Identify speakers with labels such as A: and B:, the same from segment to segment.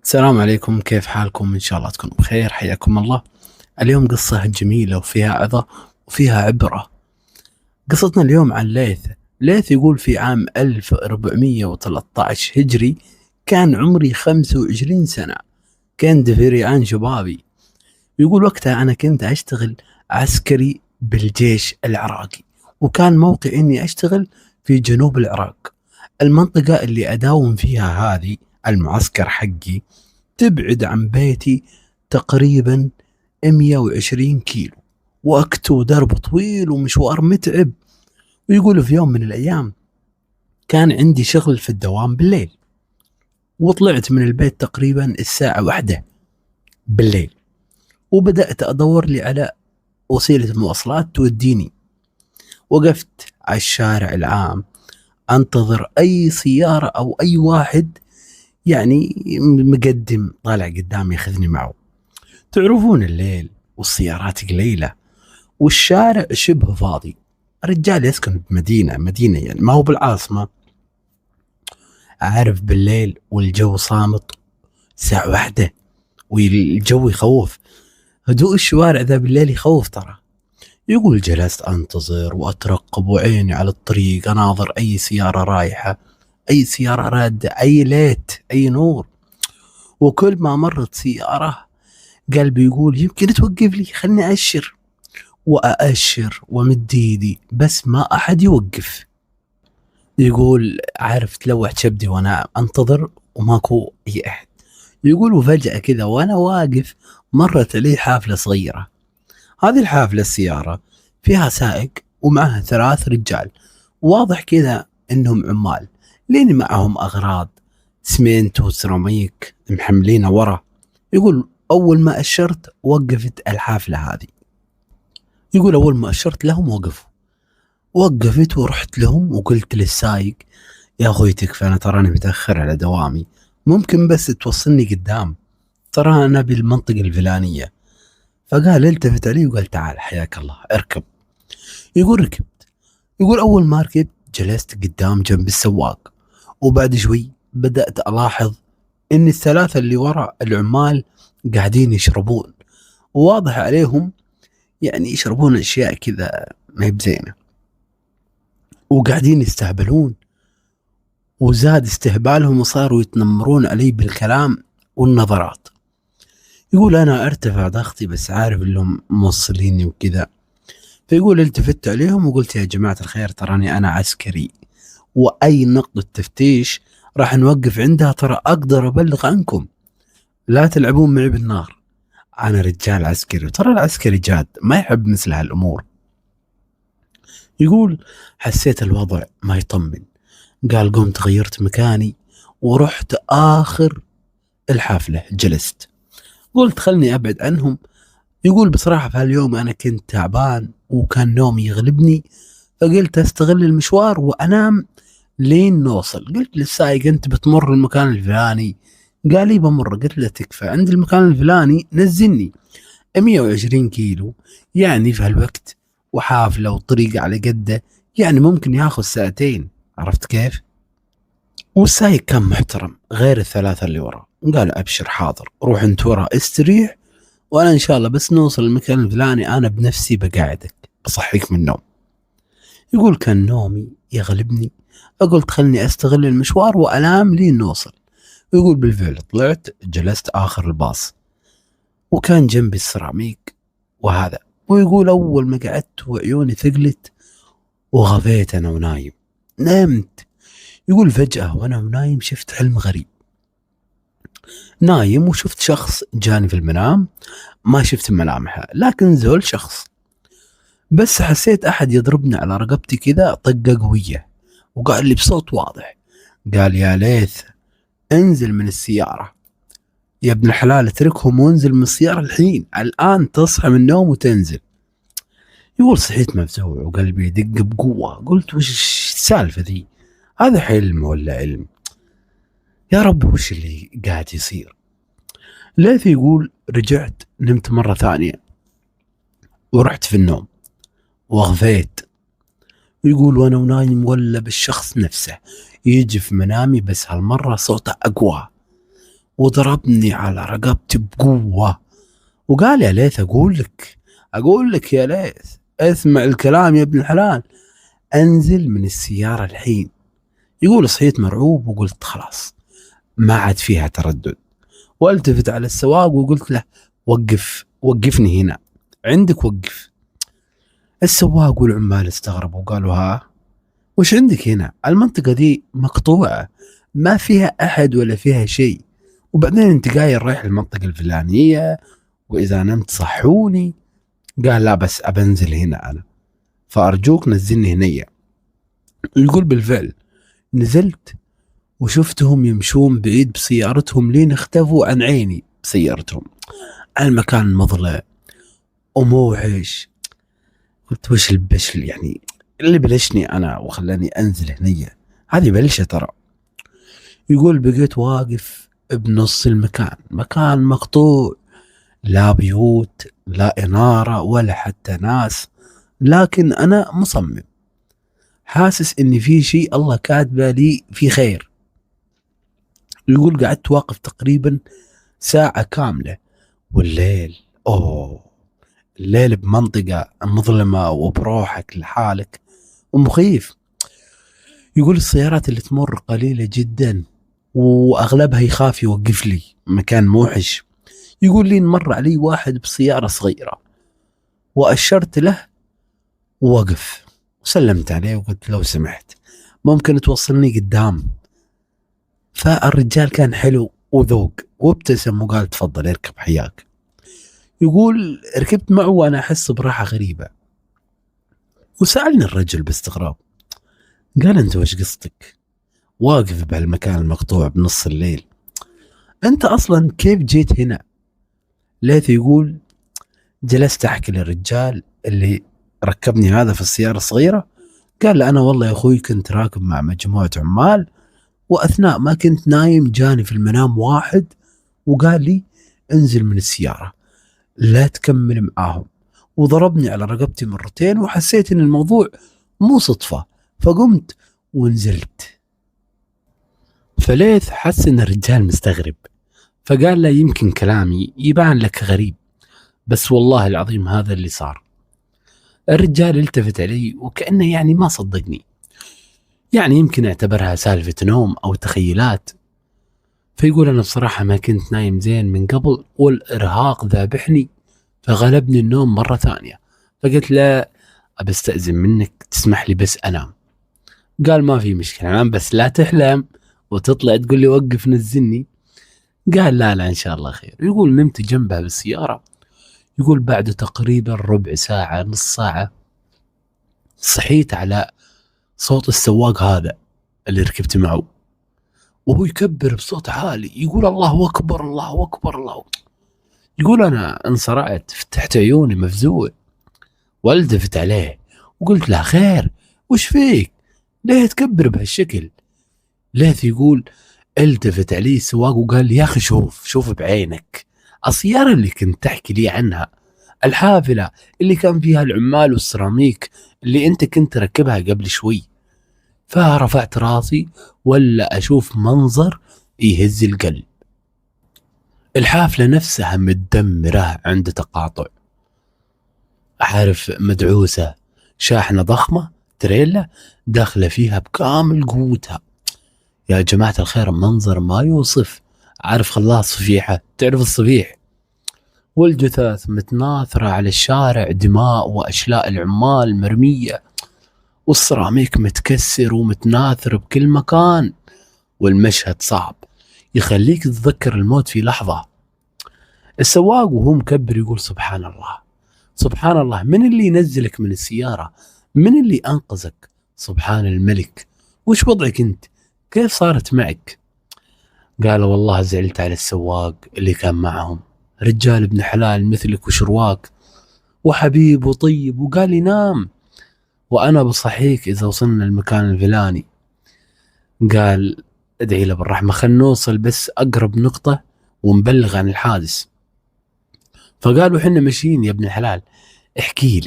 A: السلام عليكم، كيف حالكم؟ إن شاء الله تكونوا بخير. حياكم الله. اليوم قصة جميلة وفيها عظة وفيها عبرة. قصتنا اليوم عن ليث يقول في عام 1413 هجري كان عمري 25 سنة. كنت في ريعان شبابي. يقول وقتها أنا كنت أشتغل عسكري بالجيش العراقي، وكان موقعي إني أشتغل في جنوب العراق. المنطقة اللي أداوم فيها هذه المعسكر حقي تبعد عن بيتي تقريبا 120 كيلو، وقت ودرب طويل ومشوار متعب. ويقول في يوم من الأيام كان عندي شغل في الدوام بالليل، وطلعت من البيت تقريبا الساعة 1 بالليل، وبدأت أدور لي على وسيلة مواصلات توديني. وقفت على الشارع العام أنتظر أي سيارة أو أي واحد يعني مقدم طالع قدام ياخذني معه. تعرفون الليل والسيارات قليلة والشارع شبه فاضي. الرجال يسكن بمدينة يعني ما هو بالعاصمة. عارف بالليل والجو صامت الساعة 1 والجو يخوف. هدوء الشوارع ذا بالليل يخوف ترى. يقول جلست أنتظر وأترقب وعيني على الطريق أناظر أي سيارة رايحة، أي سيارة رادة، أي ليت، أي نور. وكل ما مرت سيارة قلبي يقول يمكن توقف لي، خلني أشر. وأأشر ومد ايدي بس ما أحد يوقف. يقول عارف تلوح كبدي وأنا أنتظر وماكو أي أحد. يقول وفجأة كذا وأنا واقف مرت علي حافلة صغيرة. هذه الحافلة السيارة فيها سائق ومعها 3 رجال، واضح كذا إنهم عمال لين معهم أغراض سمنت وسيراميك محملينه ورا. يقول أول ما أشرت وقفت الحافلة هذه. يقول أول ما أشرت لهم وقفت ورحت لهم وقلت للسايق يا أخوي تكفى، أنا تراني متأخر على دوامي، ممكن بس توصلني قدام، ترى أنا بالمنطقة الفلانية. فقال التفت علي وقال تعال حياك الله اركب. يقول ركبت. يقول أول ما ركبت جلست قدام جنب السواق، وبعد شوي بدأت ألاحظ إن ال3 اللي وراء العمال قاعدين يشربون، وواضح عليهم يعني يشربون أشياء كذا ما هي بزينة، وقاعدين يستهبلون. وزاد استهبالهم وصاروا يتنمرون علي بالكلام والنظرات. يقول أنا ارتفع ضغطي بس عارف إنهم موصليني وكذا. فيقول التفت عليهم وقلت يا جماعة الخير تراني أنا عسكري، وأي نقطة تفتيش راح نوقف عندها، ترى أقدر أبلغ عنكم، لا تلعبون معي بالنار. أنا رجال عسكري، وترى العسكري جاد ما يحب مثل هالأمور. يقول حسيت الوضع ما يطمن. قال قمت غيرت مكاني ورحت آخر الحافلة جلست. قلت خلني أبعد عنهم. يقول بصراحة في هاليوم أنا كنت تعبان وكان نومي يغلبني، فقلت أستغل المشوار وأنام لين نوصل. قلت للسائق أنت بتمر المكان الفلاني؟ قال لي بمر. قلت له تكفى، عند المكان الفلاني نزلني. 120 كيلو يعني في هالوقت وحافلة وطريق على قده، يعني ممكن ياخذ ساعتين. عرفت كيف؟ والسايق كان محترم غير ال3 اللي ورا. قال أبشر حاضر، روح أنت ورا استريح، وأنا إن شاء الله بس نوصل المكان الفلاني أنا بنفسي بقاعدك بصحيك من النوم. يقول كان نومي يغلبني، فقلت خلني أستغل المشوار وأنام لين نوصل. يقول بالفعل طلعت جلست آخر الباص، وكان جنبي السيراميك وهذا. ويقول أول ما قعدت وعيوني ثقلت وغفيت أنا ونايم، نمت. يقول فجأة وأنا نايم شفت حلم غريب. نايم وشفت شخص جاني في المنام، ما شفت ملامحه لكن زول شخص. بس حسيت أحد يضربني على رقبتي كذا طقة قوية، وقال لي بصوت واضح، قال يا ليث انزل من السيارة، يا ابن الحلال اتركهم وانزل من السيارة الحين، الآن تصحى من النوم وتنزل. يقول صحيت مفزوع وقلبي يدق بقوة. قلت وش السالفة ذي؟ هذا حلم ولا علم؟ يا رب وش اللي قاعد يصير؟ ليث يقول رجعت نمت مرة ثانية ورحت في النوم وغفيت. ويقول وانا ونايم ولا بالشخص نفسه يجي في منامي، بس هالمرة صوته أقوى وضربني على رقبتي بقوة وقال يا ليث أقول لك يا ليث اسمع الكلام يا ابن الحلال، أنزل من السيارة الحين. يقول صحيت مرعوب وقلت خلاص ما عاد فيها تردد، والتفت على السواق وقلت له وقفني هنا عندك وقف. السواق والعمال استغربوا وقالوا ها وش عندك هنا؟ المنطقة دي مقطوعة ما فيها أحد ولا فيها شيء، وبعدين انت قايل رايح المنطقة الفلانية وإذا نمت صحوني. قال لا بس أبنزل هنا أنا، فأرجوك نزلني هنية. يقول بالفعل نزلت وشفتهم يمشون بعيد بسيارتهم لين اختفوا عن عيني بسيارتهم. المكان مظلم وموحش. قلت وش البشل يعني اللي بلشني أنا وخلاني أنزل هنية، هذه بلشة ترى. يقول بقيت واقف بنص المكان، مكان مقطوع، لا بيوت لا إنارة ولا حتى ناس، لكن أنا مصمم حاسس إن في شيء الله كاتبه لي في خير. يقول قعدت واقف تقريبا ساعة كاملة، والليل الليل بمنطقة مظلمة وبروحك لحالك ومخيف. يقول السيارات اللي تمر قليلة جدا وأغلبها يخاف يوقف لي، مكان موحش. يقول لي مر علي واحد بسيارة صغيرة وأشرت له ووقف وسلمت عليه وقلت لو سمحت ممكن توصلني قدام. فالرجال كان حلو وذوق وابتسم وقال تفضل اركب حياك. يقول ركبت معه وأنا أحس براحة غريبة، وسألني الرجل باستغراب قال أنت وش قصتك واقف بهالمكان المقطوع بنص الليل؟ أنت أصلا كيف جيت هنا؟ ليث يقول جلست أحكي للرجال اللي ركبني هذا في السيارة الصغيرة. قال أنا والله يا أخوي كنت راكب مع مجموعة عمال، وأثناء ما كنت نايم جاني في المنام واحد وقال لي انزل من السيارة لا تكمل معاهم، وضربني على رقبتي مرتين وحسيت ان الموضوع مو صدفة فقمت ونزلت. فليث حس ان الرجال مستغرب فقال له يمكن كلامي يبان لك غريب بس والله العظيم هذا اللي صار. الرجال التفت علي وكأنه يعني ما صدقني، يعني يمكن اعتبرها سالفة نوم أو تخيلات. فيقول أنا بصراحة ما كنت نايم زين من قبل والإرهاق ذابحني فغلبني النوم مرة ثانية، فقلت لا أبستأذن منك تسمح لي بس أنام. قال ما في مشكلة أنام بس لا تحلم وتطلع تقول لي وقف نزلني. قال لا إن شاء الله خير. يقول نمت جنبها بالسيارة. يقول بعد تقريبا ربع ساعة نص ساعة صحيت على صوت السواق هذا اللي ركبت معه وهو يكبر بصوت عالي يقول الله أكبر الله أكبر الله. يقول أنا انصرعت فتحت عيوني مفزوع والتفت عليه وقلت له خير وش فيك ليه تكبر بهالشكل؟ ليث يقول التفت علي السواق وقال لي يا أخي شوف بعينك السيارة اللي كنت تحكي لي عنها، الحافلة اللي كان فيها العمال والسيراميك اللي أنت كنت ركبها قبل شوي. فرفعت راسي ولا أشوف منظر يهز القلب. الحافلة نفسها متدمرة عند تقاطع، عارف مدعوسة، شاحنة ضخمة تريلا داخلة فيها بكامل قوتها. يا جماعة الخير منظر ما يوصف. عارف خلاص صفيحة، تعرف الصفيح، والجثث متناثرة على الشارع، دماء وأشلاء العمال مرمية، والسيراميك متكسر ومتناثر بكل مكان. والمشهد صعب يخليك تتذكر الموت في لحظة. السواق وهو مكبر يقول سبحان الله سبحان الله، من اللي ينزلك من السيارة؟ من اللي أنقذك؟ سبحان الملك، وش وضعك أنت؟ كيف صارت معك؟ قال والله زعلت على السواق اللي كان معهم، رجال ابن حلال مثلك وشرواك وحبيب وطيب، وقال لي نام وأنا بصحيك إذا وصلنا المكان الفلاني. قال ادعي له بالرحمة خلنا نوصل بس أقرب نقطة ونبلغ عن الحادث. فقالوا حنا ماشيين يا ابن الحلال احكي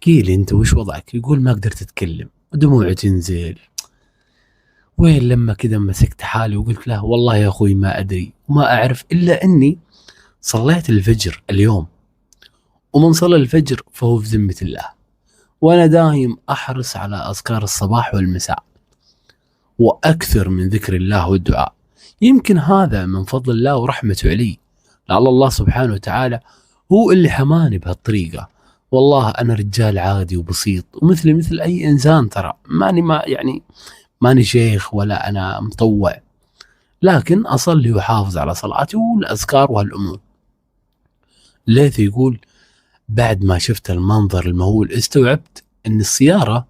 A: لي انت وش وضعك؟ يقول ما قدرت اتكلم ودموعي تنزل وين لما كذا مسكت حالي وقلت له والله يا أخوي ما أدري وما أعرف إلا أني صليت الفجر اليوم، ومن صلى الفجر فهو في ذمة الله، وأنا دايم أحرص على أذكار الصباح والمساء وأكثر من ذكر الله والدعاء. يمكن هذا من فضل الله ورحمته علي، لعل الله سبحانه وتعالى هو اللي حماني بهالطريقة. والله أنا رجال عادي وبسيط ومثلي مثل أي إنسان، ترى ماني شيخ ولا أنا مطوع، لكن أصلي وحافظ على صلاتي والأذكار وهالأمور. ليث يقول بعد ما شفت المنظر المهول استوعبت أن السيارة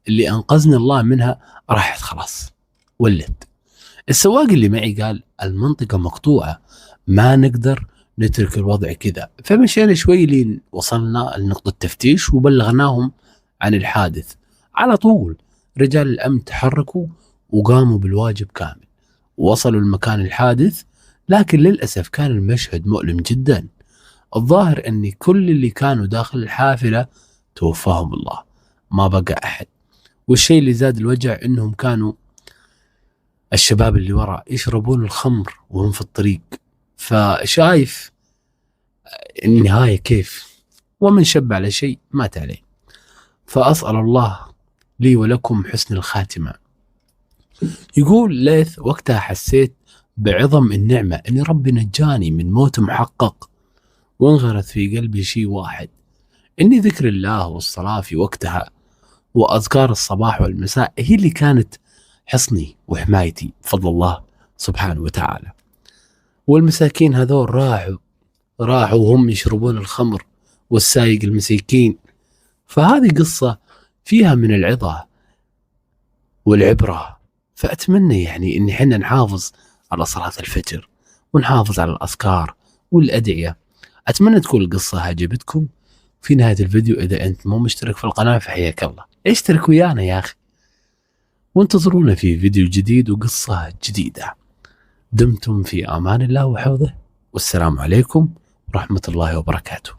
A: اللي أنقذني الله منها راحت خلاص، ولت. السواق اللي معي قال المنطقة مقطوعة، ما نقدر نترك الوضع كذا، فمشينا شوي لين وصلنا لنقطة تفتيش وبلغناهم عن الحادث. على طول رجال الأمن تحركوا وقاموا بالواجب كامل، وصلوا لمكان الحادث، لكن للأسف كان المشهد مؤلم جدا. الظاهر أن كل اللي كانوا داخل الحافلة توفاهم الله، ما بقى أحد. والشيء اللي زاد الوجع أنهم كانوا الشباب اللي ورا يشربون الخمر وهم في الطريق، فشايف النهاية كيف، ومن شب على شيء مات عليه. فأسأل الله لي ولكم حسن الخاتمة. يقول ليث وقتها حسيت بعظم النعمة أن ربي نجاني من موت محقق، وانغرت في قلبي شيء واحد، أني ذكر الله والصلاة في وقتها وأذكار الصباح والمساء هي اللي كانت حصني وحمايتي بفضل الله سبحانه وتعالى. والمساكين هذول راحوا وهم يشربون الخمر والسايق المساكين. فهذه قصة فيها من العظة والعبرة. فأتمنى يعني إن حنا نحافظ على صلاة الفجر ونحافظ على الأذكار والأدعية. أتمنى تكون القصة عجبتكم. في نهاية الفيديو إذا أنت مو مشترك في القناة فحياك الله، اشترك ويانا يا أخي، وانتظرونا في فيديو جديد وقصة جديدة. دمتم في أمان الله وحفظه، والسلام عليكم ورحمة الله وبركاته.